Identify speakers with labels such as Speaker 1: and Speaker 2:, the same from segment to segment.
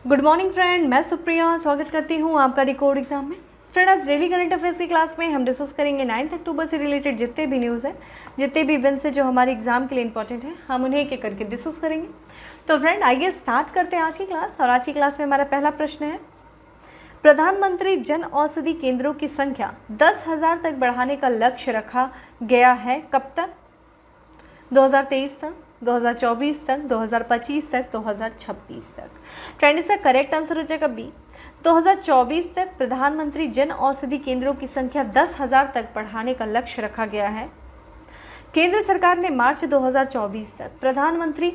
Speaker 1: Good morning friend, मैं सुप्रिया स्वागत करती हूँ आपका डिकोड एग्जाम में। फ्रेंड, आज डेली करंट अफेयर्स की क्लास में हम डिस्कस करेंगे 9 अक्टूबर से रिलेटेड जितने भी न्यूज़ हैं, जितने भी इवेंट्स हैं जो हमारे एग्जाम के लिए इंपॉर्टेंट है, हम उन्हें एक एक करके डिस्कस करेंगे। तो फ्रेंड आइए स्टार्ट करते हैं आज की क्लास। और आज की क्लास में हमारा पहला प्रश्न है, प्रधानमंत्री जन औषधि केंद्रों की संख्या 10,000 तक बढ़ाने का लक्ष्य रखा गया है। कब तक? 2023 तक, 2024 तक, 2025 तक, 2026 तक। फ्रेंड, इसका करेक्ट आंसर हो जाएगा बी, 2024 तक प्रधानमंत्री जन औषधि केंद्रों की संख्या 10,000 तक बढ़ाने का लक्ष्य रखा गया है। केंद्र सरकार ने मार्च 2024 तक प्रधानमंत्री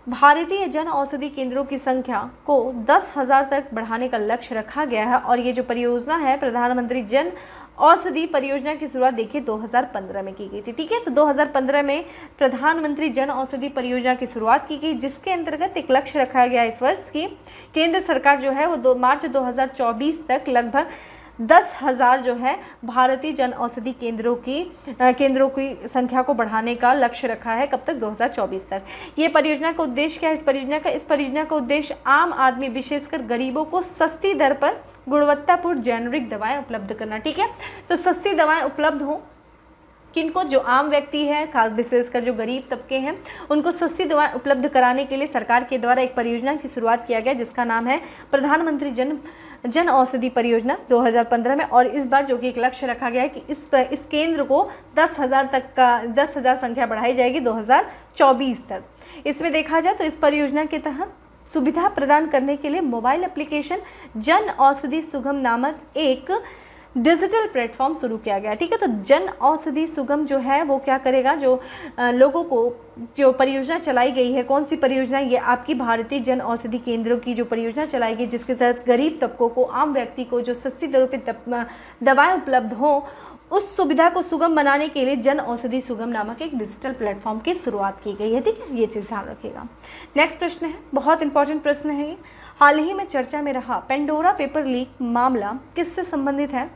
Speaker 1: भारतीय जन औषधि केंद्रों की संख्या को 10,000 तक बढ़ाने का लक्ष्य रखा गया है। और ये जो परियोजना है, प्रधानमंत्री जन औषधि परियोजना की शुरुआत देखिए 2015 में की गई थी। ठीक है, तो 2015 में प्रधानमंत्री जन औषधि परियोजना की शुरुआत की गई, जिसके अंतर्गत एक लक्ष्य रखा गया इस वर्ष की केंद्र सरकार जो है वो मार्च 2024 तक लगभग 10,000 जो है भारतीय जन औषधि केंद्रों की संख्या को बढ़ाने का लक्ष्य रखा है। कब तक? 2024 तक। ये परियोजना का उद्देश्य क्या है? इस परियोजना का उद्देश्य आम आदमी, विशेषकर गरीबों को सस्ती दर पर गुणवत्तापूर्ण जेनेरिक दवाएं उपलब्ध करना। ठीक है, तो सस्ती दवाएं उपलब्ध हो किनको? जो आम व्यक्ति है, खास विशेषकर जो गरीब तबके हैं, उनको सस्ती दवाएं उपलब्ध कराने के लिए सरकार के द्वारा एक परियोजना की शुरुआत किया गया, जिसका नाम है प्रधानमंत्री जन औषधि परियोजना 2015 में। और इस बार जो कि एक लक्ष्य रखा गया है कि इस केंद्र को 10,000 संख्या बढ़ाई जाएगी 2024 तक। इसमें देखा जाए तो इस परियोजना के तहत सुविधा प्रदान करने के लिए मोबाइल एप्लीकेशन जन औषधि सुगम नामक एक डिजिटल प्लेटफॉर्म शुरू किया गया। ठीक है, तो जन औषधि सुगम जो है वो क्या करेगा? जो लोगों को जो परियोजना चलाई गई है, कौन सी परियोजना? ये आपकी भारतीय जन औषधि केंद्रों की जो परियोजना चलाई गई, जिसके तहत गरीब तबकों को, आम व्यक्ति को जो सस्ती दरों पर दवाएं उपलब्ध हों, उस सुविधा को सुगम बनाने के लिए जन औषधि सुगम नामक एक डिजिटल प्लेटफॉर्म की शुरुआत की गई है। ठीक है, ये चीज़ ध्यान रखिएगा। नेक्स्ट प्रश्न है, बहुत इंपॉर्टेंट प्रश्न है ये। हाल ही में चर्चा में रहा पेंडोरा पेपर लीक मामला किससे संबंधित है?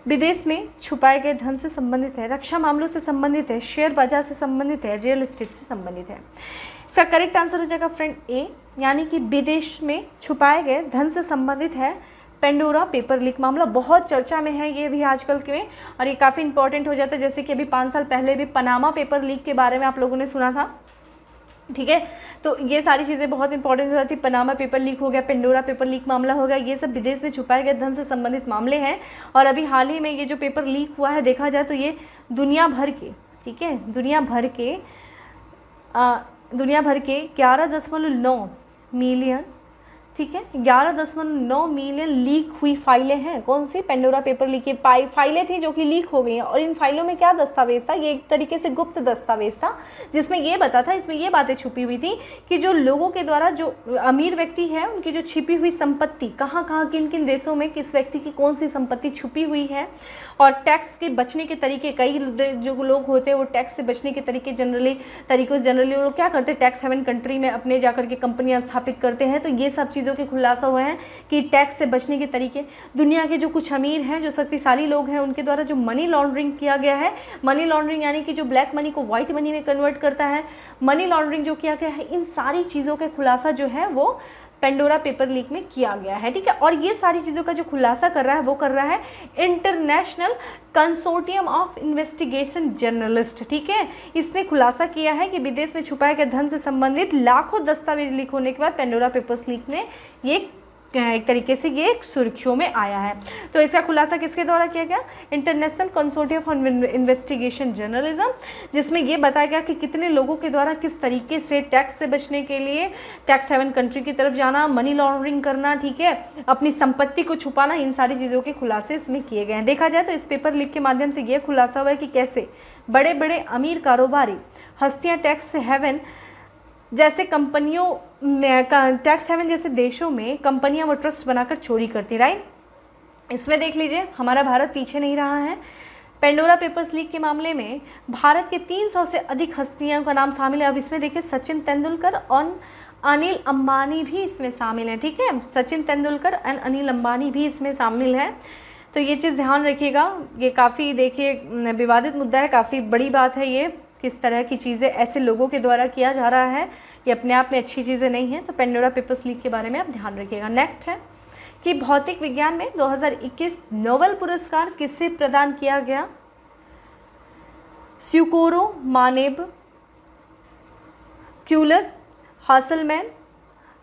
Speaker 1: विदेश में छुपाए गए धन से संबंधित है, रक्षा मामलों से संबंधित है, शेयर बाजार से संबंधित है, रियल एस्टेट से संबंधित है। इसका करेक्ट आंसर हो जाएगा फ्रेंड ए, यानी कि विदेश में छुपाए गए धन से संबंधित है पेंडोरा पेपर लीक मामला। बहुत चर्चा में है ये भी आजकल के, और ये काफ़ी इंपॉर्टेंट हो जाता है। जैसे कि अभी 5 साल पहले भी पनामा पेपर लीक के बारे में आप लोगों ने सुना था। ठीक है, तो ये सारी चीज़ें बहुत इंपॉर्टेंट हो जाती है। पनामा पेपर लीक हो गया, पेंडोरा पेपर लीक मामला हो गया, ये सब विदेश में छुपाए गए धन से संबंधित मामले हैं। और अभी हाल ही में ये जो पेपर लीक हुआ है, देखा जाए तो ये दुनिया भर के, ठीक है, दुनिया भर के 11.9 मिलियन, ठीक है, 11.9 मिलियन लीक हुई फाइलें हैं। कौन सी? पेंडोरा पेपर लीक की फाइलें थी जो कि लीक हो गई हैं। और इन फाइलों में क्या दस्तावेज था? ये एक तरीके से गुप्त दस्तावेज था, जिसमें ये बता था, इसमें ये बातें छुपी हुई थी कि जो लोगों के द्वारा, जो अमीर व्यक्ति है, उनकी जो छिपी हुई संपत्ति कहाँ कहाँ, किन किन देशों में किस व्यक्ति की कौन सी संपत्ति छुपी हुई है, और टैक्स के बचने के तरीके। कई जो लोग होते हैं वो टैक्स से बचने के जनरली वो लोग क्या करते हैं? टैक्स हेवन कंट्री में अपने जाकर के कंपनियां स्थापित करते हैं। तो ये सब चीज़ों के खुलासा हुए हैं कि टैक्स से बचने के तरीके। दुनिया के जो कुछ अमीर हैं, जो शक्तिशाली लोग हैं, उनके द्वारा जो मनी लॉन्ड्रिंग किया गया है, मनी लॉन्ड्रिंग यानी कि जो ब्लैक मनी को व्हाइट मनी में कन्वर्ट करता है, मनी लॉन्ड्रिंग जो किया गया है, इन सारी चीज़ों के खुलासा जो है वो पेंडोरा पेपर लीक में किया गया है। ठीक है, और ये सारी चीज़ों का जो खुलासा कर रहा है वो कर रहा है international consortium of investigation journalist. ठीक है, इसने खुलासा किया है कि विदेश में छुपाए गए धन से संबंधित लाखों दस्तावेज लीक होने के बाद पेंडोरा पेपर्स लीक ने ये एक तरीके से ये सुर्खियों में आया है। तो इसका खुलासा किसके द्वारा किया गया? International consortium of investigation journalism, जिसमें ये बताया गया कि कितने लोगों के द्वारा किस तरीके से टैक्स से बचने के लिए टैक्स हेवन कंट्री की तरफ जाना, मनी लॉन्ड्रिंग करना, ठीक है, अपनी संपत्ति को छुपाना, इन सारी चीज़ों के खुलासे इसमें किए गए हैं। देखा जाए तो इस पेपर लीक के माध्यम से ये खुलासा हुआ है कि कैसे बड़े बड़े अमीर कारोबारी हस्तियाँ टैक्स हेवन जैसे कंपनियों में, टैक्स हेवन जैसे देशों में कंपनियां वो ट्रस्ट बनाकर चोरी करती। राइट, इसमें देख लीजिए हमारा भारत पीछे नहीं रहा है। पेंडोरा पेपर्स लीक के मामले में भारत के 300 से अधिक हस्तियों का नाम शामिल है। अब इसमें देखिए सचिन तेंदुलकर और अनिल अंबानी भी इसमें शामिल है। ठीक है, सचिन तेंदुलकर और अनिल अंबानी भी इसमें शामिल है। तो ये चीज़ ध्यान रखिएगा, ये काफ़ी देखिए विवादित मुद्दा है, काफ़ी बड़ी बात है ये। किस तरह की चीज़ें ऐसे लोगों के द्वारा किया जा रहा है, ये अपने आप में अच्छी चीज़ें नहीं हैं। तो पेंडोरा पेपर्स लीक के बारे में आप ध्यान रखिएगा। नेक्स्ट है कि भौतिक विज्ञान में 2021 नोबेल पुरस्कार किसे प्रदान किया गया? स्यूकोरो मानेब, क्यूलस, हासलमैन,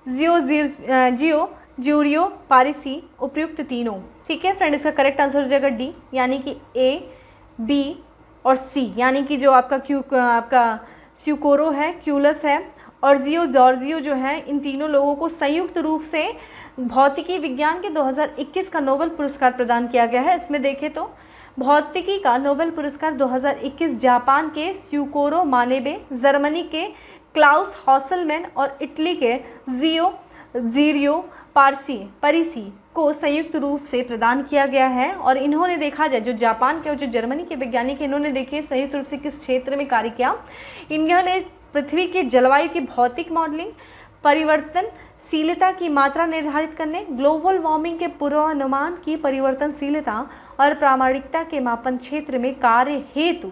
Speaker 1: जियो जूरियो पारिसी, उपयुक्त तीनों। ठीक है फ्रेंड, इसका करेक्ट आंसर हो जाएगा डी, यानी कि ए, बी और सी, यानी कि जो आपका स्यूकोरो है, क्यूलस है और जॉर्जियो जो है, इन तीनों लोगों को संयुक्त रूप से भौतिकी विज्ञान के 2021 का नोबेल पुरस्कार प्रदान किया गया है। इसमें देखें तो भौतिकी का नोबेल पुरस्कार 2021 जापान के स्यूकोरो मानेबे, जर्मनी के क्लाउस हॉसलमैन और इटली के जीरियो पारिसी को संयुक्त रूप से प्रदान किया गया है। और इन्होंने देखा जाए, जो जापान के और जो जर्मनी के वैज्ञानिक हैं, इन्होंने देखिए संयुक्त रूप से किस क्षेत्र में कार्य किया। इन्होंने पृथ्वी के जलवायु की भौतिक मॉडलिंग, परिवर्तनशीलता की मात्रा निर्धारित करने, ग्लोबल वार्मिंग के पूर्वानुमान की परिवर्तनशीलता और प्रामाणिकता के मापन क्षेत्र में कार्य हेतु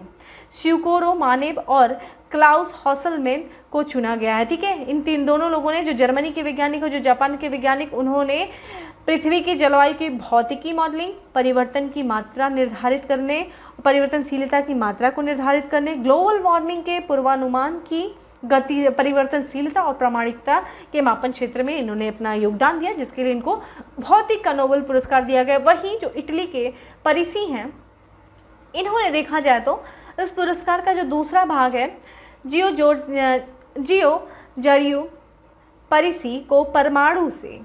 Speaker 1: स्यूकोरो मानेब और क्लाउस हॉसलमैन को चुना गया है। ठीक है, इन दोनों लोगों ने, जो जर्मनी के वैज्ञानिक और जो जापान के वैज्ञानिक, उन्होंने पृथ्वी की जलवायु की भौतिकी मॉडलिंग, परिवर्तन की मात्रा निर्धारित करने, परिवर्तनशीलता की मात्रा को निर्धारित करने, ग्लोबल वार्मिंग के पूर्वानुमान की गति, परिवर्तनशीलता और प्रामाणिकता के मापन क्षेत्र में इन्होंने अपना योगदान दिया, जिसके लिए इनको भौतिक का नोबेल पुरस्कार दिया गया। वहीं जो इटली के पारिसी हैं, इन्होंने देखा जाए तो इस पुरस्कार का जो दूसरा भाग है, जियो जरियो पारिसी को परमाणु से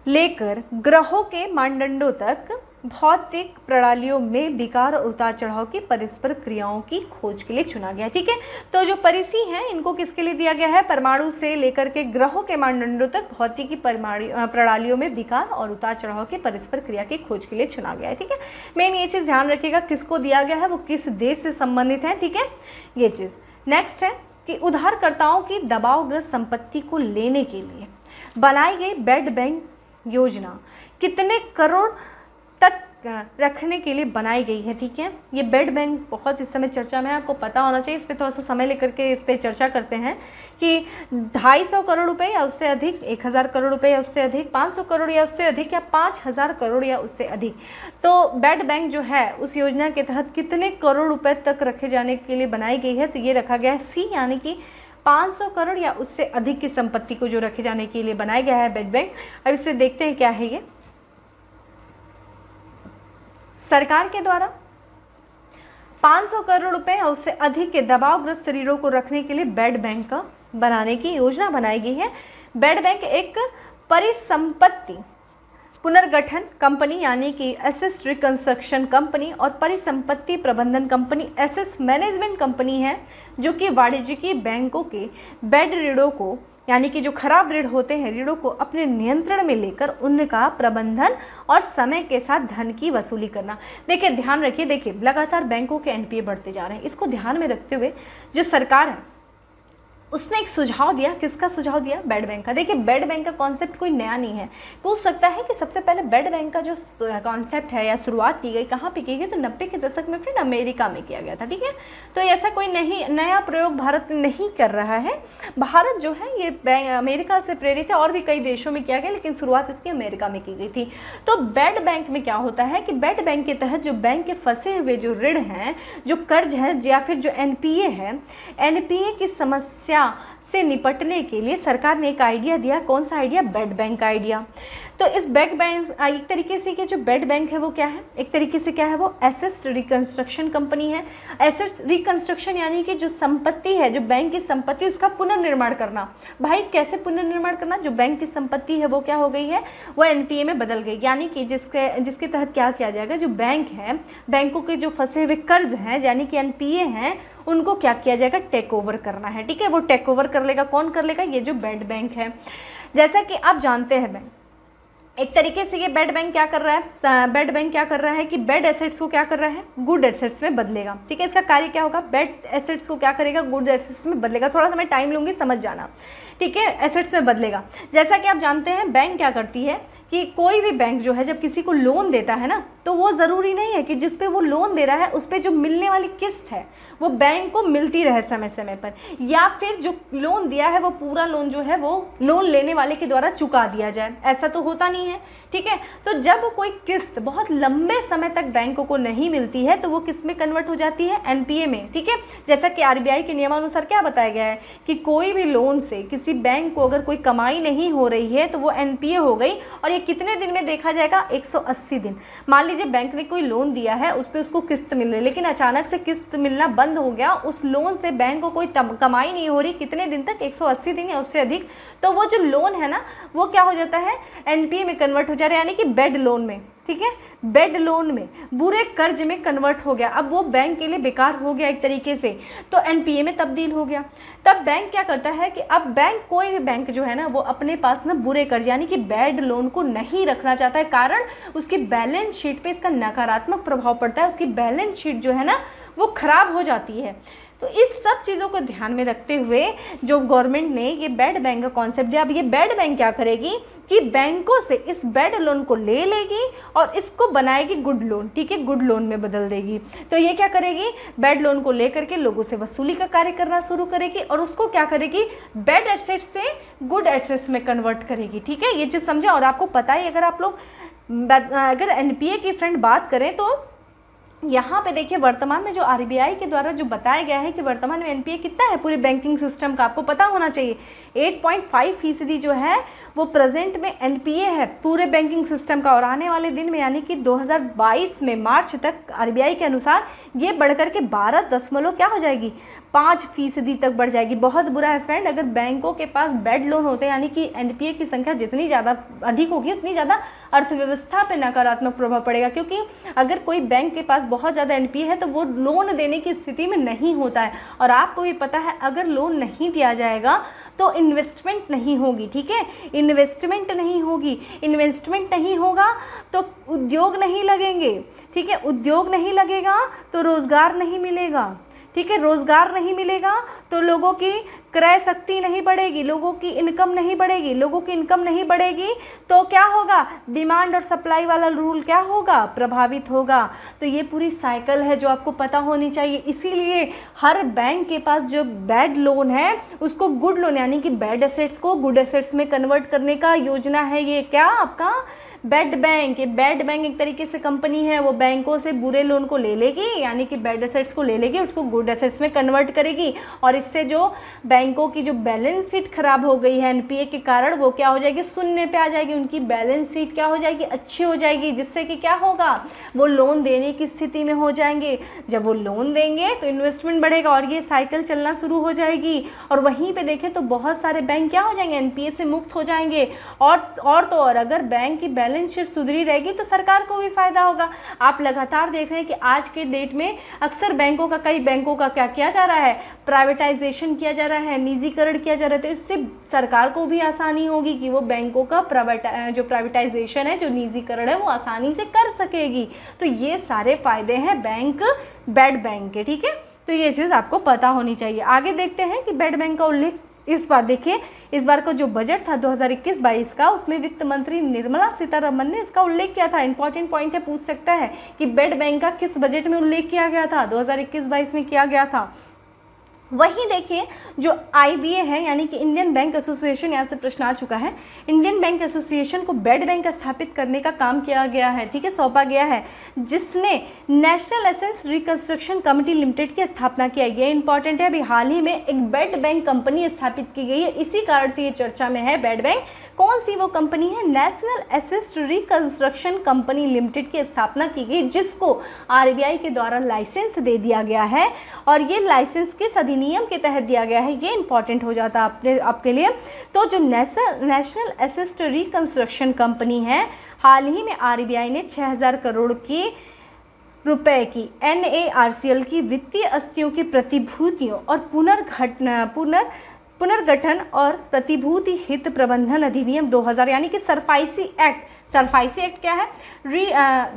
Speaker 1: लेकर ग्रहों के मानदंडों तक भौतिक प्रणालियों में विकार और उतार चढ़ाव की परस्पर क्रियाओं की खोज के लिए चुना गया। ठीक है, तो जो पारिसी हैं, इनको किसके लिए दिया गया है? परमाणु से लेकर के ग्रहों के मानदंडों तक भौतिकी प्रणालियों में विकार और उतार चढ़ाव की परस्पर क्रिया की खोज के लिए चुना गया है। ठीक है, मेन ये चीज़ ध्यान रखिएगा, किसको दिया गया है, वो किस देश से संबंधित है। ठीक है, ये चीज़। नेक्स्ट है कि उधारकर्ताओं की दबावग्रस्त संपत्ति को लेने के लिए बनाई गई बेड बैंक योजना कितने करोड़ तक रखने के लिए बनाई गई है? ठीक है, ये बेड बैंक बहुत इस समय चर्चा में है, आपको पता होना चाहिए। इस पर थोड़ा सा समय लेकर के इस पर चर्चा करते हैं कि 250 करोड़ रुपए या उससे अधिक, 1000 करोड़ रुपए या उससे अधिक, 500 करोड़ या उससे अधिक, या 5000 करोड़ या उससे अधिक। तो बेड बैंक जो है उस योजना के तहत कितने करोड़ रुपए तक रखे जाने के लिए बनाई गई है? तो ये रखा गया है सी, यानी कि 500 करोड़ या उससे अधिक की संपत्ति को जो रखे जाने के लिए बनाया गया है बेड बैंक। अब इससे देखते हैं क्या है ये। सरकार के द्वारा 500 करोड़ रुपए या उससे अधिक के दबावग्रस्त शरीरों को रखने के लिए बेड बैंक का बनाने की योजना बनाई गई है। बेड बैंक एक परिसंपत्ति पुनर्गठन कंपनी यानी कि एसेट रिकंस्ट्रक्शन कंपनी और परिसंपत्ति प्रबंधन कंपनी एसेट मैनेजमेंट कंपनी है, जो कि वाणिज्यिक बैंकों के बेड ऋणों को, यानी कि जो खराब ऋण होते हैं, ऋणों को अपने नियंत्रण में लेकर उनका प्रबंधन और समय के साथ धन की वसूली करना। देखिए ध्यान रखिए, देखिए लगातार बैंकों के एनपीए बढ़ते जा रहे हैं। इसको ध्यान में रखते हुए जो सरकार है उसने एक सुझाव दिया। किसका सुझाव दिया? बेड बैंक का। देखिए बेड बैंक का कॉन्सेप्ट कोई नया नहीं है। पूछ सकता है कि सबसे पहले बेड बैंक का जो कॉन्सेप्ट है या शुरुआत की गई कहाँ पे की गई? तो 90 के दशक में फ्रेंड अमेरिका में किया गया था। ठीक है, तो ऐसा कोई नया प्रयोग भारत नहीं कर रहा है। भारत जो है ये अमेरिका से प्रेरित है, और भी कई देशों में किया गया, लेकिन शुरुआत इसकी अमेरिका में की गई थी। तो बेड बैंक में क्या होता है कि बेड बैंक के तहत जो बैंक के फंसे हुए जो ऋण हैं, जो कर्ज है या फिर जो एनपीए है, एनपीए की समस्या से निपटने के लिए सरकार ने एक आइडिया दिया। कौन सा आइडिया? बेड बैंक का आइडिया। तो इस बेड बैंक एक तरीके से कि जो बेड बैंक है वो क्या है? एक तरीके से क्या है वो? एसेट रिकंस्ट्रक्शन कंपनी है। एसेट रिकंस्ट्रक्शन यानी कि जो संपत्ति है, जो बैंक की संपत्ति, उसका पुनर्निर्माण करना। भाई कैसे पुनर्निर्माण करना? जो बैंक की संपत्ति है वो क्या हो गई है? वो एनपीए में बदल गई, यानी कि जिसके तहत क्या किया जाएगा? जो बैंक है, बैंकों के जो फंसे हुए कर्ज हैं यानी कि एनपीए हैं, उनको क्या किया जाएगा? टेक ओवर करना है। ठीक है, वो टेक ओवर कर लेगा। कौन कर लेगा? ये जो बेड बैंक है। जैसा कि आप जानते हैं बैंक एक तरीके से ये बेड बैंक क्या कर रहा है? बेड बैंक क्या कर रहा है कि बेड एसेट्स को क्या कर रहा है? गुड एसेट्स में बदलेगा। ठीक है, इसका कार्य क्या होगा? बेड एसेट्स को क्या करेगा? गुड एसेट्स में बदलेगा। थोड़ा सा मैं टाइम लूँगी, समझ जाना। ठीक है, एसेट्स में बदलेगा। जैसा कि आप जानते हैं बैंक क्या करती है कि कोई भी बैंक जो है जब किसी को लोन देता है ना, तो वो ज़रूरी नहीं है कि जिस पे वो लोन दे रहा है उस पे जो मिलने वाली किस्त है वो बैंक को मिलती रहे समय समय पर, या फिर जो लोन दिया है वो पूरा लोन जो है वो लोन लेने वाले के द्वारा चुका दिया जाए। ऐसा तो होता नहीं है, ठीक है। तो जब कोई किस्त बहुत लंबे समय तक बैंकों को नहीं मिलती है तो वो किस में कन्वर्ट हो जाती है, एनपीए में, ठीक है। जैसा कि आरबीआई के नियमानुसार क्या बताया गया है कि कोई भी लोन से किसी बैंक को अगर कोई कमाई नहीं हो रही है तो वो एनपीए हो गई। और ये कितने दिन में देखा जाएगा, 180 दिन। मान लीजिए बैंक ने कोई लोन दिया है, उस पर उसको किस्त मिल रही है, लेकिन अचानक से किस्त मिलना बंद हो गया, उस लोन से बैंक को कोई कमाई नहीं हो रही, कितने दिन तक, 180 दिन या उससे अधिक, तो वो जो लोन है ना वो क्या हो जाता है, एनपीए में कन्वर्ट हो जा रहा है, यानी कि बेड लोन में, ठीक है, बेड लोन में, बुरे कर्ज में कन्वर्ट हो गया। अब वो बैंक के लिए बेकार हो गया एक तरीके से, तो एनपीए में तब्दील हो गया। तब बैंक क्या करता है कि अब बैंक, कोई भी बैंक जो है ना वो अपने पास ना बुरे कर्ज यानी कि बेड लोन को नहीं रखना चाहता है, कारण उसकी बैलेंस शीट पे इसका नकारात्मक प्रभाव पड़ता है, उसकी बैलेंस शीट जो है ना वो खराब हो जाती है। तो इस सब चीज़ों को ध्यान में रखते हुए जो गवर्नमेंट ने ये बेड बैंक का कॉन्सेप्ट दिया। अब ये बेड बैंक क्या करेगी कि बैंकों से इस बेड लोन को ले लेगी और इसको बनाएगी गुड लोन, ठीक है, गुड लोन में बदल देगी। तो ये क्या करेगी, बेड लोन को लेकर के लोगों से वसूली का कार्य करना शुरू करेगी और उसको क्या करेगी, बेड एसेट्स से गुड एसेट्स में कन्वर्ट करेगी, ठीक है। ये चीज़ समझे। और आपको पता है अगर आप लोग अगर एनपीए की फ्रेंड बात करें तो यहाँ पे देखिए वर्तमान में जो आरबीआई के द्वारा जो बताया गया है कि वर्तमान में एनपीए कितना है पूरे बैंकिंग सिस्टम का, आपको पता होना चाहिए 8.5% जो है वो प्रेजेंट में एनपीए है पूरे बैंकिंग सिस्टम का। और आने वाले दिन में यानी कि 2022 में मार्च तक आरबीआई के अनुसार ये बढ़कर के 12 क्या हो जाएगी, 5% तक बढ़ जाएगी। बहुत बुरा है फ्रेंड, अगर बैंकों के पास बेड लोन होते हैं यानी कि एनपीए की संख्या जितनी ज़्यादा अधिक होगी उतनी ज़्यादा अर्थव्यवस्था पे नकारात्मक प्रभाव पड़ेगा, क्योंकि अगर कोई बैंक के पास बहुत ज़्यादा एनपीए है तो वो लोन देने की स्थिति में नहीं होता है। और आपको भी पता है अगर लोन नहीं दिया जाएगा तो इन्वेस्टमेंट नहीं होगी, ठीक है, इन्वेस्टमेंट नहीं होगी, इन्वेस्टमेंट नहीं होगा तो उद्योग नहीं लगेंगे, ठीक है, उद्योग नहीं लगेगा तो रोज़गार नहीं मिलेगा, ठीक है, रोज़गार नहीं मिलेगा तो लोगों की क्रय शक्ति नहीं बढ़ेगी, लोगों की इनकम नहीं बढ़ेगी, लोगों की इनकम नहीं बढ़ेगी तो क्या होगा, डिमांड और सप्लाई वाला रूल क्या होगा, प्रभावित होगा। तो ये पूरी साइकिल है जो आपको पता होनी चाहिए। इसीलिए हर बैंक के पास जो बेड लोन है उसको गुड लोन यानी कि बेड एसेट्स को गुड एसेट्स में कन्वर्ट करने का योजना है। ये क्या आपका बेड बैंक, ये बेड बैंक एक तरीके से कंपनी है, वो बैंकों से बुरे लोन को ले लेगी यानी कि बेड एसेट्स को ले लेगी, उसको गुड एसेट्स में कन्वर्ट करेगी और इससे जो बैंकों की जो बैलेंस शीट खराब हो गई है एनपीए के कारण वो क्या हो जाएगी, शून्य पे आ जाएगी, उनकी बैलेंस शीट क्या हो जाएगी, अच्छी हो जाएगी, जिससे कि क्या होगा, वो लोन देने की स्थिति में हो जाएंगे। जब वो लोन देंगे तो इन्वेस्टमेंट बढ़ेगा और ये साइकिल चलना शुरू हो जाएगी। और वहीं पे देखें तो बहुत सारे बैंक क्या हो जाएंगे, एनपीए से मुक्त हो जाएंगे। और अगर बैंक की बैलेंस शीट सुधरी रहेगी तो सरकार को भी फायदा होगा। आप लगातार देख रहे हैं कि आज के डेट में अक्सर बैंकों का, कई बैंकों का क्या किया जा रहा है, प्राइवेटाइजेशन किया जा रहा है, निजीकरण किया जा रहा है। तो इससे सरकार को भी आसानी होगी कि वो बैंकों का जो प्राइवेटाइजेशन है, जो निजीकरण है, वो आसानी से कर सकेगी। तो ये सारे फायदे हैं बेड बैंक के, ठीक है। तो ये चीज़ आपको पता होनी चाहिए। आगे देखते हैं कि बेड बैंक का उल्लेख इस बार देखिए, इस बार का जो बजट था 2021-22 का, उसमें वित्त मंत्री निर्मला सीतारमन ने इसका उल्लेख किया था। इंपॉर्टेंट पॉइंट है, पूछ सकता है कि बेड बैंक का किस बजट में उल्लेख किया गया था, 2021-22 में किया गया था। वहीं देखिए जो आईबीए है यानी कि इंडियन बैंक एसोसिएशन, यहाँ से प्रश्न आ चुका है, इंडियन बैंक एसोसिएशन को बेड बैंक स्थापित करने का काम किया गया है, ठीक है, सौंपा गया है, जिसने national essence reconstruction committee limited की स्थापना किया गया। इंपॉर्टेंट है, अभी हाल ही में एक बेड बैंक कंपनी स्थापित की गई है, इसी कारण से ये चर्चा में है बेड बैंक। कौन सी वो कंपनी है, national essence reconstruction company limited की स्थापना की गई, जिसको आरबीआई के द्वारा लाइसेंस दे दिया गया है और ये लाइसेंस किस नियम के तहत दिया गया है, ये इंपॉर्टेंट हो जाता है आपके लिए। तो जो नेशनल एसेट रिकंस्ट्रक्शन कंपनी है, हाल ही में आरबीआई ने 6000 करोड़ की रुपए की NARCL की वित्तीय अस्तियों की प्रतिभूतियों और पुनर्गठन और प्रतिभूति हित प्रबंधन अधिनियम 2000 यानी कि सरफाईसी एक्ट सरफाइसी एक्ट क्या है?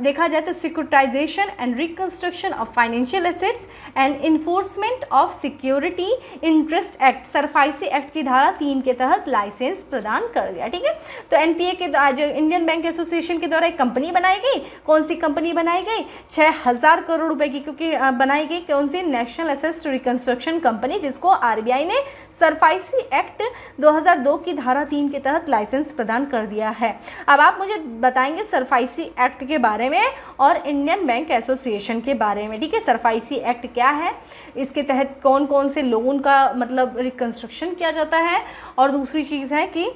Speaker 1: देखा जाए तो securitisation and reconstruction of financial assets and enforcement of security interest act, SARFAESI act की धारा 3 के तहत लाइसेंस प्रदान कर दिया। ठीक है, तो एनपीए के जो इंडियन बैंक एसोसिएशन के द्वारा एक कंपनी बनाई गई। कौन सी कंपनी बनाई गई? 6000 करोड़ रुपए की, क्योंकि बनाई गई कौन सी? नेशनल एसेट्स रिकंस्ट्रक्शन कंपनी, जिसको आरबीआई ने सरफाइसी एक्ट 2002 की धारा 3 के तहत लाइसेंस प्रदान कर दिया है। अब आप मुझे बताएंगे सरफाइसी एक्ट के बारे में और इंडियन बैंक एसोसिएशन के बारे में। ठीक है, सरफाइसी एक्ट क्या है, इसके तहत कौन कौन से लोन का मतलब रिकंस्ट्रक्शन किया जाता है, और दूसरी चीज़ है कि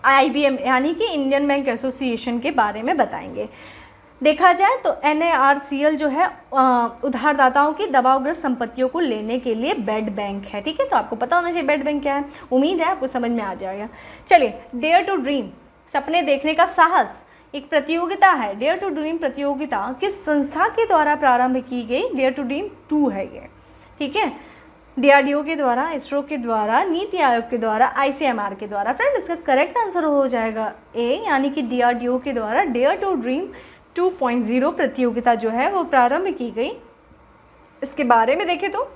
Speaker 1: आईबीएम यानी कि इंडियन बैंक एसोसिएशन के बारे में बताएंगे। देखा जाए तो NARCL जो है उधारदाताओं की दबावग्रस्त संपत्तियों को लेने के लिए बेड बैंक है। ठीक है, तो आपको पता होना चाहिए बेड बैंक क्या है। उम्मीद है आपको समझ में आ जाएगा। चलिए, डेयर टू ड्रीम, सपने देखने का साहस, एक प्रतियोगिता है। डेयर टू ड्रीम प्रतियोगिता किस संस्था के द्वारा प्रारंभ की गई? डेयर टू ड्रीम 2 है ये। ठीक है, DRDO के द्वारा, इसरो के द्वारा, नीति आयोग के द्वारा, ICMR के द्वारा। फ्रेंड, इसका करेक्ट आंसर हो जाएगा ए, यानी कि DRDO के द्वारा डेयर टू ड्रीम 2.0 प्रतियोगिता जो है वो प्रारंभ की गई। इसके बारे में देखें तो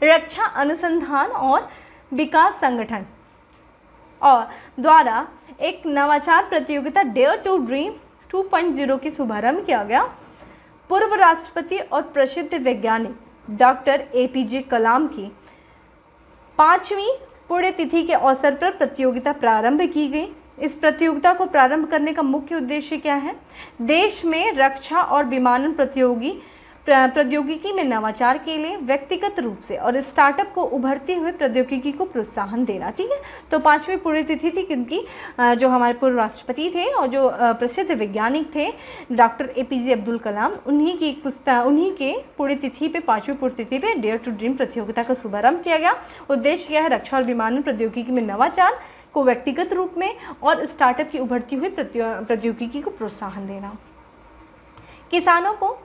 Speaker 1: रक्षा अनुसंधान और विकास संगठन और द्वारा एक नवाचार प्रतियोगिता डेयर टू ड्रीम 2.0 की शुभारंभ किया गया। पूर्व राष्ट्रपति और प्रसिद्ध वैज्ञानिक डॉक्टर APJ कलाम की 5वीं पुण्यतिथि के अवसर पर प्रतियोगिता प्रारंभ की गई। इस प्रतियोगिता को प्रारंभ करने का मुख्य उद्देश्य क्या है? देश में रक्षा और विमानन प्रौद्योगिकी में नवाचार के लिए व्यक्तिगत रूप से और स्टार्टअप को उभरती हुए प्रौद्योगिकी को प्रोत्साहन देना। ठीक है, तो 5वीं पुण्यतिथि थी किनकी? जो हमारे पूर्व राष्ट्रपति थे और जो प्रसिद्ध वैज्ञानिक थे डॉक्टर APJ अब्दुल कलाम, उन्हीं के पुण्यतिथि पे, 5वीं पुण्यतिथि पे डेयर टू ड्रीम प्रतियोगिता का शुभारंभ किया गया। उद्देश्य क्या है? रक्षा और विमानन प्रौद्योगिकी में नवाचार को व्यक्तिगत रूप में और स्टार्टअप की उभरती हुई प्रौद्योगिकी को प्रोत्साहन देना। किसानों को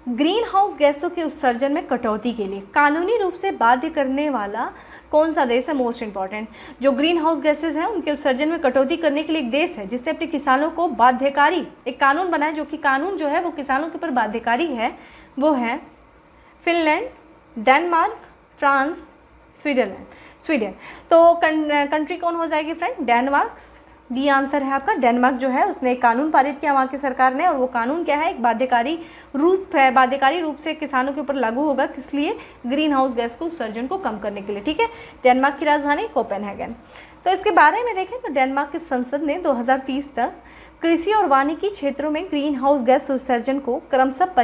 Speaker 1: ग्रीन हाउस गैसों के उत्सर्जन में कटौती के लिए कानूनी रूप से बाध्य करने वाला कौन सा देश है? मोस्ट इंपॉर्टेंट, जो ग्रीन हाउस गैसेज हैं उनके उत्सर्जन में कटौती करने के लिए एक देश है जिसने अपने किसानों को बाध्यकारी एक कानून बनाया, जो कि कानून जो है वो किसानों के ऊपर बाध्यकारी है, वो है फिनलैंड, डेनमार्क, फ्रांस, स्वीडन। तो कंट्री कौन हो जाएगी फ्रेंड? डेनमार्क। डी आंसर है आपका। डेनमार्क जो है उसने एक कानून पारित किया वहाँ की सरकार ने, और वो कानून क्या है? एक बाध्यकारी रूप है, बाध्यकारी रूप से किसानों के ऊपर लागू होगा। किस लिए? ग्रीन हाउस गैस को उत्सर्जन को कम करने के लिए। ठीक है, डेनमार्क की राजधानी कोपेनहेगन। तो इसके बारे में देखें तो डेनमार्क की संसद ने 2030 तक कृषि और वानिकी क्षेत्रों में ग्रीन हाउस गैस उत्सर्जन को क्रमशः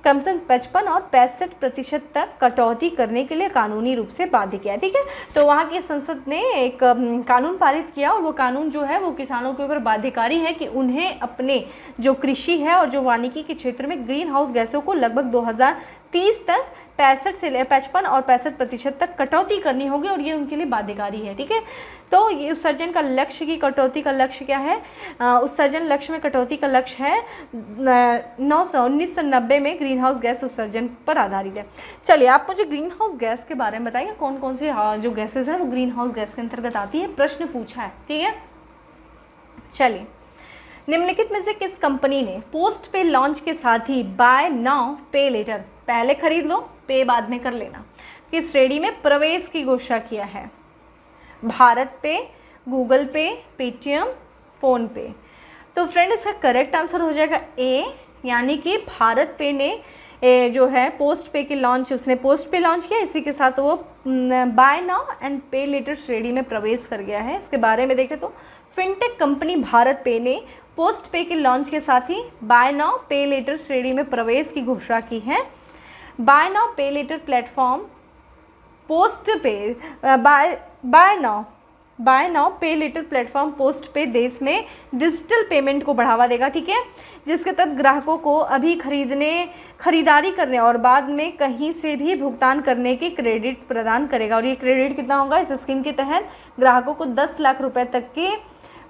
Speaker 1: 55 और 65% तक कटौती करने के लिए कानूनी रूप से बाध्य किया। ठीक है, तो वहाँ की संसद ने एक कानून पारित किया, और वो कानून जो है वो किसानों के ऊपर बाध्यकारी है कि उन्हें अपने जो कृषि है और जो वानिकी के क्षेत्र में ग्रीन हाउस गैसों को लगभग 2030 तक 55 और 65% तक कटौती करनी होगी, और ये उनके लिए बाध्यकारी है। ठीक है, तो ये उत्सर्जन का लक्ष्य की कटौती का लक्ष्य क्या है? उत्सर्जन लक्ष्य में कटौती का लक्ष्य है 1990 में ग्रीन हाउस गैस उत्सर्जन पर आधारित है। चलिए, आप मुझे ग्रीन हाउस गैस के बारे में बताइए, कौन कौन सी जो गैसेज हैं वो ग्रीन हाउस गैस के अंतर्गत आती है। प्रश्न पूछा है। ठीक है, चलिए, निम्नलिखित में से किस कंपनी ने पोस्ट पे लॉन्च के साथ ही बाय नाउ पे लेटर, पहले खरीद लो पे बाद में कर लेना, की श्रेणी में प्रवेश की घोषणा किया है? भारत पे, गूगल पे, पेटीएम, फोन पे। तो फ्रेंड, इसका करेक्ट आंसर हो जाएगा ए, यानी कि भारत पे ने जो है पोस्ट पे की लॉन्च, उसने पोस्ट पे लॉन्च किया, इसी के साथ वो बाय नाउ एंड पे लेटर श्रेणी में प्रवेश कर गया है। इसके बारे में देखें तो फिनटेक कंपनी भारत पे ने पोस्ट पे के लॉन्च के साथ ही बाय नाउ पे लेटर श्रेणी में प्रवेश की घोषणा की है। बाय नाउ पे लेटर प्लेटफॉर्म पोस्ट पे बाय नाउ पे लेटर प्लेटफॉर्म पोस्ट पे देश में डिजिटल पेमेंट को बढ़ावा देगा। ठीक है, जिसके तहत ग्राहकों को अभी खरीदारी करने और बाद में कहीं से भी भुगतान करने की क्रेडिट प्रदान करेगा। और ये क्रेडिट कितना होगा? इस स्कीम के तहत ग्राहकों को 10 लाख रुपए तक के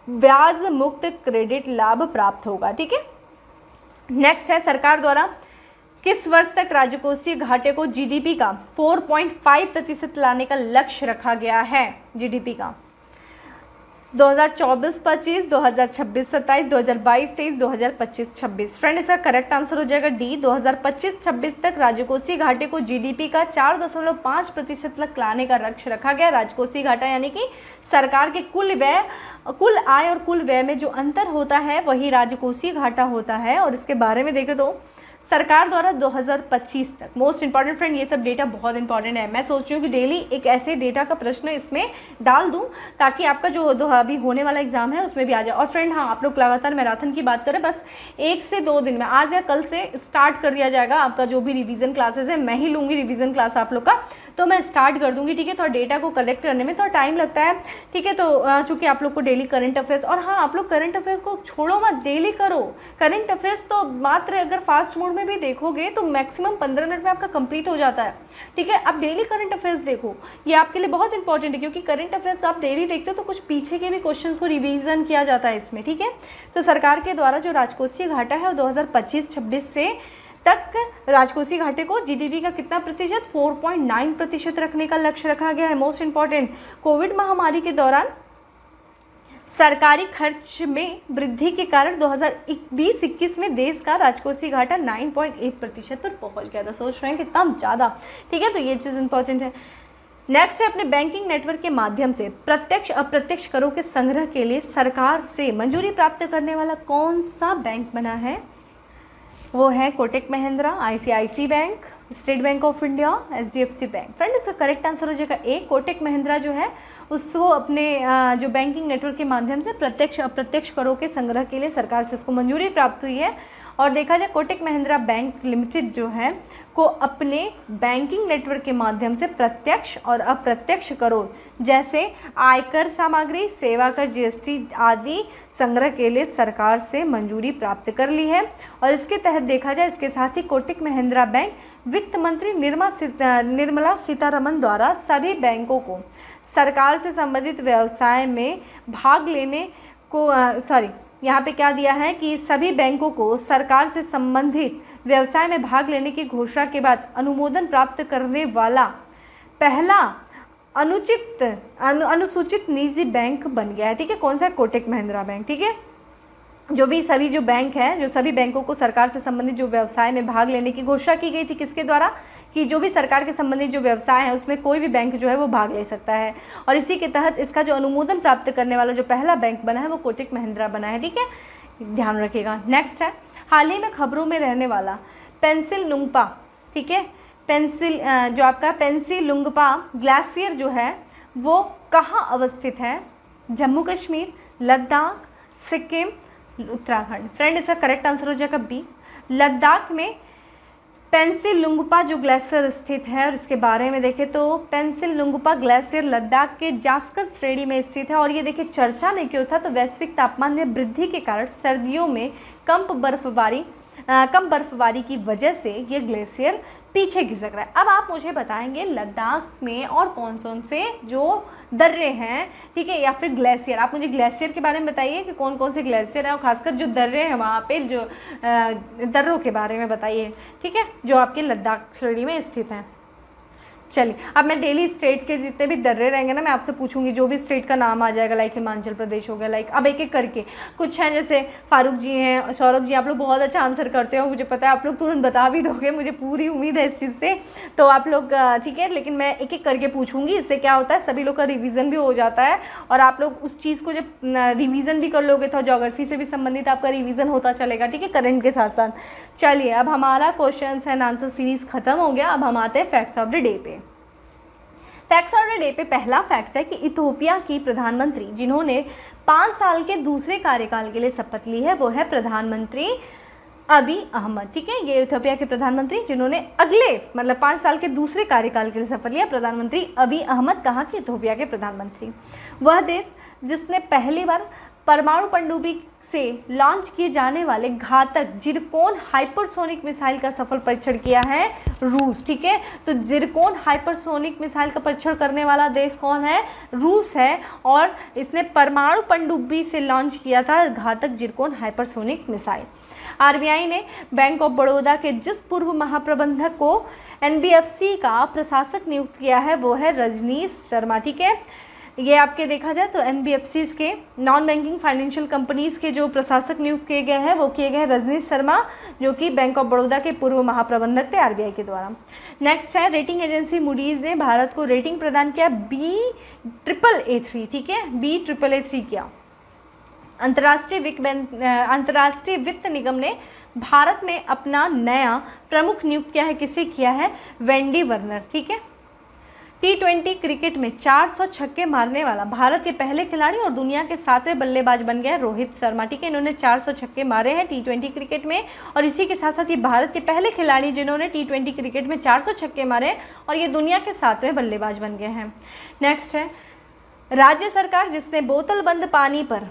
Speaker 1: ब्याज मुक्त क्रेडिट लाभ प्राप्त होगा। ठीक है, नेक्स्ट है, सरकार द्वारा किस वर्ष तक राजकोषीय घाटे को जीडीपी का 4.5% लाने का लक्ष्य रखा गया है? जीडीपी का 2024-25, 2026-27, 2022-23, 2025-26। फ्रेंड इसका करेक्ट आंसर हो जाएगा डी। 2025-26 तक राजकोषीय घाटे को जीडीपी का 4.5% तक लाने का लक्ष्य रखा गया। राजकोषीय घाटा यानी कि सरकार के कुल आय और कुल व्यय में जो अंतर होता है वही राजकोषीय घाटा होता है। और इसके बारे में देखें तो सरकार द्वारा 2025 तक, मोस्ट इंपॉर्टेंट फ्रेंड, ये सब डेटा बहुत इंपॉर्टेंट है। मैं सोच रही हूँ कि डेली एक ऐसे डेटा का प्रश्न इसमें डाल दूँ ताकि आपका जो अभी होने वाला एग्जाम है उसमें भी आ जाए। और फ्रेंड हाँ, आप लोग लगातार मैराथन की बात करें, बस 1 से 2 दिन में, आज या कल से स्टार्ट कर दिया जाएगा आपका जो भी रिवीजन क्लासेस है। मैं ही लूँगी रिवीजन क्लास आप लोग का, तो मैं स्टार्ट कर दूंगी, ठीक है। थोड़ा डेटा को कलेक्ट करने में थोड़ा टाइम लगता है, ठीक है। तो चूँकि आप लोग को डेली करंट अफेयर्स, और हाँ आप लोग करंट अफेयर्स को छोड़ो मत, डेली करो करंट अफेयर्स। तो मात्र अगर फास्ट मोड में भी देखोगे तो मैक्सिमम 15 मिनट में आपका कंप्लीट हो जाता है, ठीक है। अब डेली करंट अफेयर्स देखो, ये आपके लिए बहुत इंपॉर्टेंट है, क्योंकि करंट अफेयर्स आप डेली देखते हो तो कुछ पीछे के भी क्वेश्चन को रिविजन किया जाता है इसमें, ठीक है। तो सरकार के द्वारा जो राजकोषीय घाटा है वो 2025-26 से तक राजकोषीय घाटे को जीडीपी का कितना प्रतिशत, 4.9% रखने का लक्ष्य रखा गया है। मोस्ट इंपॉर्टेंट, कोविड महामारी के दौरान सरकारी खर्च में वृद्धि के कारण 2020-21 में देश का राजकोषीय घाटा 9.8% पर पहुंच गया था। सोच रहे हैं कितना ज़्यादा, ठीक है। तो ये चीज़ इंपॉर्टेंट है। नेक्स्ट है, अपने बैंकिंग नेटवर्क के माध्यम से प्रत्यक्ष अप्रत्यक्ष करों के संग्रह के लिए सरकार से मंजूरी प्राप्त करने वाला कौन सा बैंक बना है? वो है Kotak Mahindra, ICICI bank, State Bank of India, HDFC bank. Friend इसका करेक्ट आंसर हो जाएगा ए। कोटक महिंद्रा जो है उसको अपने जो बैंकिंग नेटवर्क के माध्यम से प्रत्यक्ष अप्रत्यक्ष करों के संग्रह के लिए सरकार से इसको मंजूरी प्राप्त हुई है। और देखा जाए कोटक महिंद्रा बैंक लिमिटेड जो है को अपने बैंकिंग नेटवर्क के माध्यम से प्रत्यक्ष और अप्रत्यक्ष करों जैसे आयकर सामग्री, सेवा कर, जीएसटी आदि संग्रह के लिए सरकार से मंजूरी प्राप्त कर ली है। और इसके तहत देखा जाए, इसके साथ ही कोटक महिंद्रा बैंक वित्त मंत्री निर्मला सीतारमन द्वारा सभी बैंकों को सरकार से संबंधित व्यवसाय में भाग लेने को यहाँ पे क्या दिया है कि सभी बैंकों को सरकार से संबंधित व्यवसाय में भाग लेने की घोषणा के बाद अनुमोदन प्राप्त करने वाला पहला अनुसूचित निजी बैंक बन गया है, ठीक है। कौन सा? कोटक महिंद्रा बैंक, ठीक है। सभी जो बैंक हैं, जो सभी बैंकों को सरकार से संबंधित जो व्यवसाय में भाग लेने की घोषणा की गई थी, किसके द्वारा? कि जो भी सरकार के संबंधित जो व्यवसाय है उसमें कोई भी बैंक जो है वो भाग ले सकता है। और इसी के तहत इसका जो अनुमोदन प्राप्त करने वाला जो पहला बैंक बना है वो कोटक महिंद्रा बना है, ठीक है, ध्यान रखिएगा। नेक्स्ट है, हाल ही में खबरों में रहने वाला पेंसिलुंगपा, ठीक है, जो आपका पेंसिलुंगपा ग्लेशियर जो है वो कहाँ अवस्थित है? जम्मू कश्मीर, लद्दाख, सिक्किम, उत्तराखंड। फ्रेंड इसका करेक्ट आंसर हो जाएगा बी। लद्दाख में पेंसिलुंगपा जो ग्लेशियर स्थित है, और इसके बारे में देखें तो पेंसिलुंगपा ग्लेशियर लद्दाख के जास्कर श्रेणी में स्थित है। और ये देखिए चर्चा में क्यों था? तो वैश्विक तापमान में वृद्धि के कारण सर्दियों में कम बर्फबारी की वजह से ये ग्लेशियर पीछे खिसक रहा है। अब आप मुझे बताएंगे लद्दाख में और कौन से जो दर्रे हैं, ठीक है, या फिर ग्लेशियर। आप मुझे ग्लेशियर के बारे में बताइए कि कौन कौन से ग्लेशियर हैं, और खासकर जो दर्रे हैं वहाँ पे जो दर्रों के बारे में बताइए, ठीक है, जो आपके लद्दाख श्रेणी में स्थित हैं। चलिए, अब मैं डेली स्टेट के जितने भी दर्रे रहेंगे ना, मैं आपसे पूछूंगी, जो भी स्टेट का नाम आ जाएगा, लाइक हिमाचल प्रदेश हो गया, लाइक अब एक एक करके कुछ हैं, जैसे फारूक जी हैं, सौरभ जी, आप लोग बहुत अच्छा आंसर करते हो, मुझे पता है आप लोग तुरंत बता भी दोगे, मुझे पूरी उम्मीद है इस चीज़ से। तो आप लोग ठीक है, लेकिन मैं एक एक करके पूछूंगी, इससे क्या होता है सभी लोग का रिविज़न भी हो जाता है, और आप लोग उस चीज़ को जब रिविज़न भी कर लोगे तो ज्योग्राफी से भी संबंधित आपका रिविज़न होता चलेगा, ठीक है, करंट के साथ साथ। चलिए, अब हमारा क्वेश्चन एंड आंसर सीरीज़ खत्म हो गया। अब हम आते हैं फैक्ट्स ऑफ द डे पे। फैक्ट्स ऑफ द डे पे पहला फैक्ट है कि इथियोपिया की प्रधानमंत्री जिन्होंने 5 साल के दूसरे कार्यकाल के लिए शपथ ली है वो है प्रधानमंत्री अभी अहमद, ठीक है। ये इथियोपिया के प्रधानमंत्री जिन्होंने अगले 5 साल के दूसरे कार्यकाल के लिए शपथ लिया, प्रधानमंत्री अभी अहमद। कहाँ के? इथियोपिया के प्रधानमंत्री। वह देश जिसने पहली बार परमाणु पनडुब्बी से लॉन्च किए जाने वाले घातक जिरकोन हाइपरसोनिक मिसाइल का सफल परीक्षण किया है, रूस, ठीक है। तो जिरकोन हाइपरसोनिक मिसाइल का परीक्षण करने वाला देश कौन है? रूस है। और इसने परमाणु पनडुब्बी से लॉन्च किया था घातक जिरकोन हाइपरसोनिक मिसाइल। आरबीआई ने बैंक ऑफ बड़ौदा के जिस पूर्व महाप्रबंधक को एनबीएफसी का प्रशासक नियुक्त किया है वो है रजनीश शर्मा, ठीक है। ये आपके देखा जाए तो NBFCs के नॉन बैंकिंग फाइनेंशियल कंपनीज़ के जो प्रशासक नियुक्त किए गए हैं वो किए गए हैं रजनीश शर्मा, जो कि बैंक ऑफ बड़ौदा के पूर्व महाप्रबंधक थे RBI के द्वारा। नेक्स्ट है, रेटिंग एजेंसी मूडीज़ ने भारत को रेटिंग प्रदान किया Baa3, ठीक है, Baa3 किया। अंतर्राष्ट्रीय वित्त निगम ने भारत में अपना नया प्रमुख नियुक्त किया है, किसे किया है? वेंडी वर्नर, ठीक है। T20 क्रिकेट में 400 छक्के मारने वाला भारत के पहले खिलाड़ी और दुनिया के 7वें बल्लेबाज बन गए रोहित शर्मा, ठीक है। इन्होंने 400 छक्के मारे हैं T20 क्रिकेट में, और इसी के साथ साथ ये भारत के पहले खिलाड़ी जिन्होंने T20 क्रिकेट में 400 छक्के मारे, और ये दुनिया के 7वें बल्लेबाज बन गए हैं। नेक्स्ट है, राज्य सरकार जिसने बोतलबंद पानी पर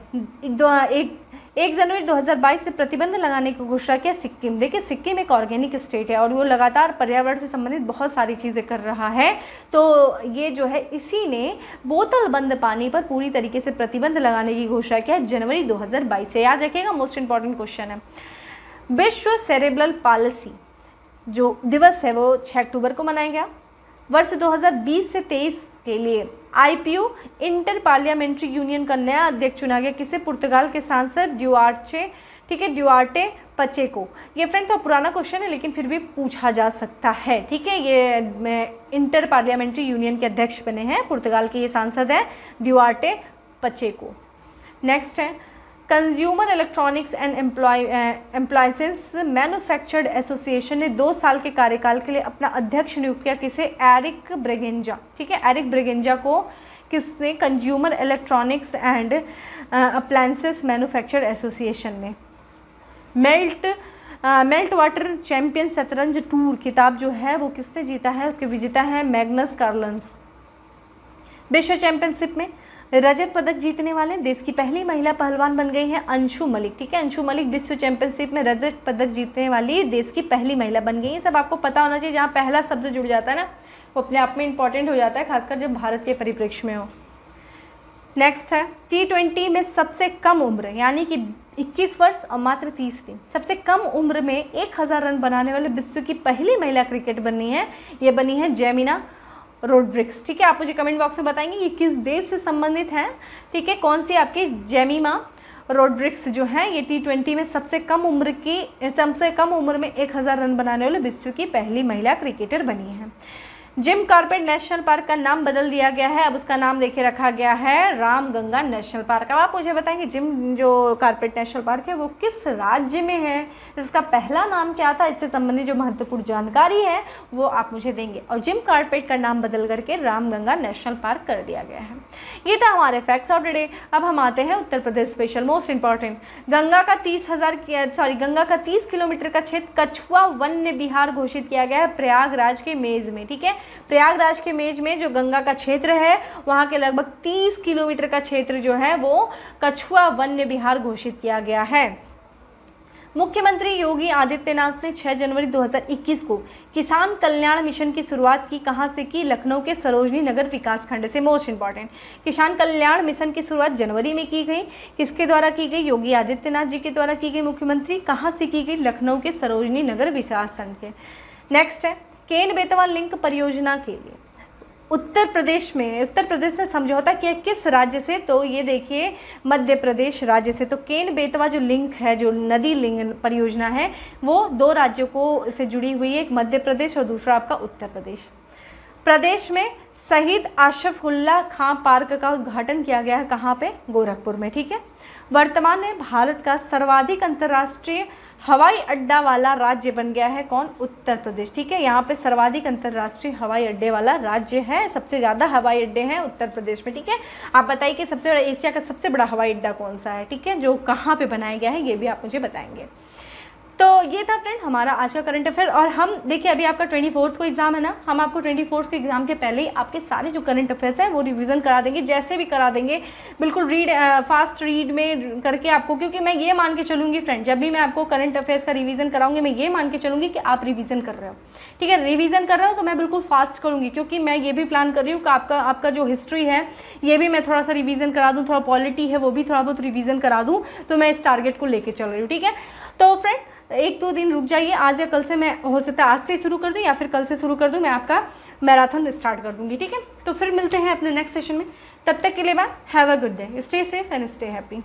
Speaker 1: 1 जनवरी 2022 से प्रतिबंध लगाने की घोषणा किया, सिक्किम। देखिए सिक्किम एक ऑर्गेनिक स्टेट है और वो लगातार पर्यावरण से संबंधित बहुत सारी चीज़ें कर रहा है, तो ये जो है इसी ने बोतलबंद पानी पर पूरी तरीके से प्रतिबंध लगाने की घोषणा किया है जनवरी 2022 से। याद रखिएगा, मोस्ट इंपॉर्टेंट क्वेश्चन है। विश्व सेरेब्रल पालिसी जो दिवस है वो 6 अक्टूबर को मनाया गया। वर्ष 2020 से 23 के लिए IPU इंटर पार्लियामेंट्री यूनियन का नया अध्यक्ष चुना गया, किसे? पुर्तगाल के सांसद ड्यूआर्टे, ठीक है, ड्यूआर्टे पचेको। ये फ्रेंड तो पुराना क्वेश्चन है लेकिन फिर भी पूछा जा सकता है, ठीक है। ये इंटर पार्लियामेंट्री यूनियन के अध्यक्ष बने हैं, पुर्तगाल के ये सांसद हैं ड्यूआर्टे पचेको। नेक्स्ट है, consumer electronics and appliances manufactured association ने 2 साल के कार्यकाल के लिए अपना अध्यक्ष नियुक्त किया, किसे? एरिक ब्रेगेंजा, ठीक है। एरिक ब्रेगेंजा को किसने? Consumer electronics and appliances manufactured association ने। मेल्ट वाटर चैंपियन शतरंज टूर खिताब जो है वो किसने जीता है? उसके विजेता हैं मैग्नस कार्लस। विश्व चैंपियनशिप में रजत पदक जीतने वाले देश की पहली महिला पहलवान बन गई हैं अंशु मलिक, ठीक है। अंशु मलिक विश्व चैंपियनशिप में रजत पदक जीतने वाली देश की पहली महिला बन गई है। सब आपको पता होना चाहिए, जहाँ पहला शब्द जुड़ जाता है ना वो अपने आप में इंपॉर्टेंट हो जाता है, खासकर जब भारत के परिप्रेक्ष्य में हो। नेक्स्ट है, T20 में सबसे कम उम्र यानी कि 21 वर्ष और मात्र 30 दिन, सबसे कम उम्र में 1000 रन बनाने वाले विश्व की पहली महिला क्रिकेट बनी है, ये बनी है जेमिना रोड्रिग्स, ठीक है। आप मुझे कमेंट बॉक्स में बताएंगे ये किस देश से संबंधित हैं, ठीक है। कौन सी आपकी जेमिमा रोड्रिग्स जो है ये T20 में सबसे कम उम्र में 1000 रन बनाने वाले विश्व की पहली महिला क्रिकेटर बनी है। जिम कॉर्बेट नेशनल पार्क का नाम बदल दिया गया है, अब उसका नाम देखिए रखा गया है रामगंगा नेशनल पार्क। अब आप मुझे बताएंगे जिम जो कॉर्बेट नेशनल पार्क है वो किस राज्य में है, इसका पहला नाम क्या था, इससे संबंधित जो महत्वपूर्ण जानकारी है वो आप मुझे देंगे। और जिम कॉर्बेट का नाम बदल करके रामगंगा नेशनल पार्क कर दिया गया है। ये था हमारे फैक्ट्स ऑफ टुडे। अब हम आते हैं Uttar Pradesh special, most important. Ganga का 30 किलोमीटर का क्षेत्र कछुआ वन्य विहार घोषित किया गया है प्रयागराज के मेज में, ठीक है। प्रयागराज के मेज में जो गंगा का क्षेत्र है वहाँ के लगभग 30 किलोमीटर का क्षेत्र जो है वो कछुआ वन्य विहार घोषित किया गया है। मुख्यमंत्री योगी आदित्यनाथ ने 6 जनवरी 2021 को किसान कल्याण मिशन की शुरुआत की, कहाँ से की? लखनऊ के सरोजनी नगर विकास खंड से। मोस्ट इंपॉर्टेंट, किसान कल्याण मिशन की शुरुआत जनवरी में की गई, किसके द्वारा की गई? योगी आदित्यनाथ जी के द्वारा की गई। मुख्यमंत्री कहाँ से की गई? लखनऊ के सरोजनी नगर विकास खंड के। नेक्स्ट है, केन बेतवा लिंक परियोजना के लिए उत्तर प्रदेश ने समझौता किया किस राज्य से? तो ये देखिए मध्य प्रदेश राज्य से। तो केन बेतवा जो लिंक है, जो नदी लिंक परियोजना है वो 2 राज्यों को से जुड़ी हुई है, एक मध्य प्रदेश और दूसरा आपका उत्तर प्रदेश। प्रदेश में शहीद आशफुल्ला खां पार्क का उद्घाटन किया गया है, कहाँ पे? गोरखपुर में, ठीक है। वर्तमान में भारत का सर्वाधिक अंतर्राष्ट्रीय हवाई अड्डा वाला राज्य बन गया है, कौन? उत्तर प्रदेश, ठीक है। यहाँ पे सर्वाधिक अंतर्राष्ट्रीय हवाई अड्डे वाला राज्य है, सबसे ज़्यादा हवाई अड्डे हैं उत्तर प्रदेश में, ठीक है। आप बताइए कि सबसे बड़ा एशिया का सबसे बड़ा हवाई अड्डा कौन सा है, ठीक है, जो कहाँ पे बनाया गया है, ये भी आप मुझे बताएंगे। तो ये था फ्रेंड हमारा आज का करंट अफेयर। और हम देखिए अभी आपका 24 को एग्जाम है ना, हम आपको 24 के एग्जाम के पहले ही आपके सारे जो करंट अफेयर्स हैं वो रिवीजन करा देंगे, जैसे भी करा देंगे, बिल्कुल फास्ट रीड में करके आपको, क्योंकि मैं ये मान के चलूँगी फ्रेंड, जब भी मैं आपको करंट अफेयर्स का रिवीजन कराऊंगी मैं ये मान के चलूँगी कि आप रिवीजन कर रहे हो, ठीक है। रिवीजन कर रहे हो तो मैं बिल्कुल फास्ट करूँगी, क्योंकि मैं ये भी प्लान कर रही हूँ कि आपका जो हिस्ट्री है ये भी मैं थोड़ा सा रिवीजन करा दूँ, थोड़ा पॉलिटी है वो भी थोड़ा बहुत रिवीजन करा दूँ, तो मैं इस टारगेट को लेके चल रही हूँ, ठीक है। तो फ्रेंड 1-2 दिन रुक जाइए, आज या कल से, मैं हो सकता है आज से शुरू कर दूँ या फिर कल से शुरू कर दूँ, मैं आपका मैराथन स्टार्ट कर दूँगी, ठीक है। तो फिर मिलते हैं अपने नेक्स्ट सेशन में, तब तक के लिए bye, have a good day, stay safe and stay happy.